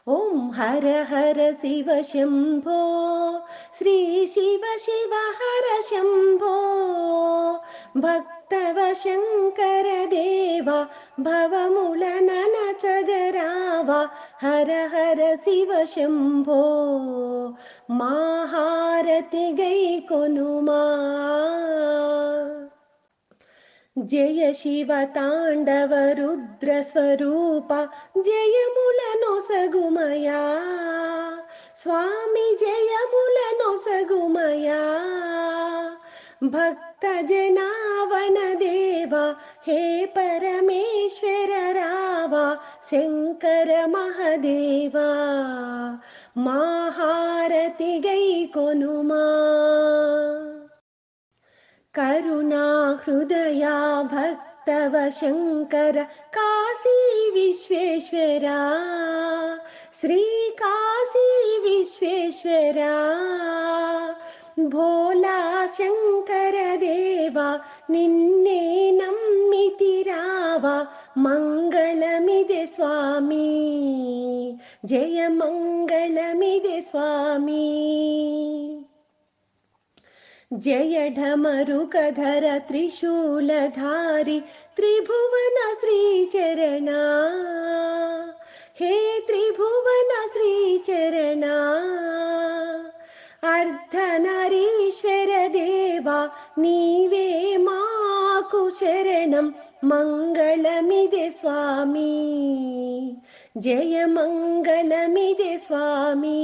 ॐ हर हर शिव शम्भो श्री शिव शिव हर शम्भो भक्तव शङ्कर देवा भवमुलननचगरावा हर हर शिव शम्भो महारति गैकोनुमा जय शिव तांडव रुद्र स्वरूप जयमुलनొసగుమయా स्वामी जयमुलनొసగుమయా भक्त जनावन देवा हे परमेश्वर रावा शंकर महादेवा महारति गैकोनुमा करुणा हृदया भक्तव शंकर काशी विश्वेश्वरा श्री काशी विश्वेश्वरा भोला शंकर देवा निन्ने नम्मितिरावा मंगलमिदे स्वामी जय मंगलमिदे स्वामी जय ढमरुकधर त्रिशूलधारी त्रिभुवन श्रीचरणा हे त्रिभुवन श्रीचरणा अर्धनारीश्वर देवा नीवे माकु शरणं मंगलमिदे स्वामी जय मंगलमिदे स्वामी।